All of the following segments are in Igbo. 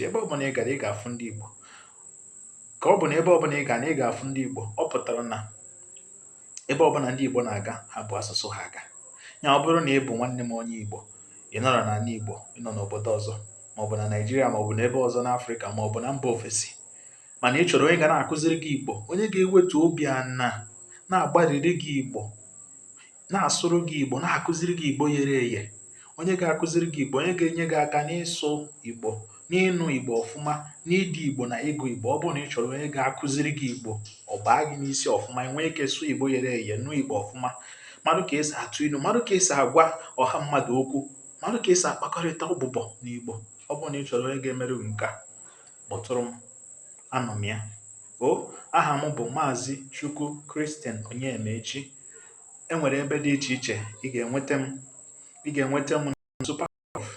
iche. Ebe ọbụla ị gara ị ga-afụ ndị Igbo. Ka ọ bụ na ebe ọbụla ị gara na ị ga-afụ ndị Igbo, ọ pụtara na ebe ọbụla ndị Igbo na-aga ha bụ asụsụ ha aga. Ya ọ bụrụ na ị bụ nwanne m onye Igbo, ị nọrọ n'ala Igbo, ị nọ n'obodo ọzọ, maọbụ na Naịjirịa, maọbụ n'ebe ọzọ n'Afrịka, maọbụ na mba ofesi, mana ị chọrọ onye ga na-akụziri gị Igbo, onye ga-ewetu obi ana na-agbariri gị Igbo, na-asụrụ gị Igbo, na-akụziri gị Igbo ghere eghe, onye ga-akụziri gị Igbo, onye ga-enye gị aka n'ịsụ Igbo, n'ịnụ Igbo ọfụma, n'ịdị Igbo na ịgụ Igbo. Ọ bụrụ na ị chọrọ onye ga-akụziri gị Igbo, ọ baa gị n'isi ọfụma, enwee ike sụọ Igbo ghere eghe, nụ Igbo ọfụma, mmadụ ka esi atụ ilu, mmadụ ka esi agwa ọha mmadụ okwu, mmadụ ka esi akpakọrịta ọbụbọ n'Igbo. Ọ bụrụ na ị chọrọ onye ga-emere gị nke a, kpọtụrụ m, anọ m ya. Aha m bụ Maazị Chukwu Christian Onyemaechi. Enwere ebe dị iche iche ị ga-enweta m. Ị ga-enweta m na Supercroft,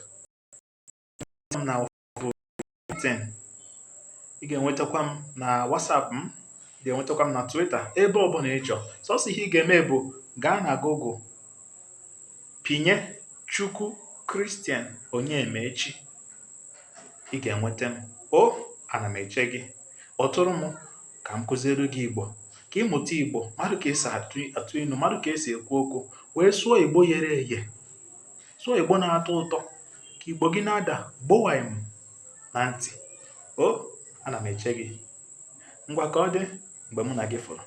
na LinkedIn, ị ga-enwetakwa m na WhatsApp m, ị ga-enwetakwa m na Twitter. Ebe ọbụla ị chọọ, sọsọ ihe ị ga-eme bụ gaa na Google, pinye Chukwu Christian Onyemaechi, ị ga-enweta m. Ana m eche gị. Kpọtụrụ m ka m kụziere gị Igbo, ka ịmụta Igbo, mmadụ ka esi atụ ilu, mmadụ ka esi ekwu okwu, wee sụọ Igbo ghere eghe, sụọ Igbo na-atọ ụtọ, ka Igbo gị na-ada gbowam na ntị. Ana m eche gị. Ngwa ka ọ dị mgbe mụ na gị fọrọ.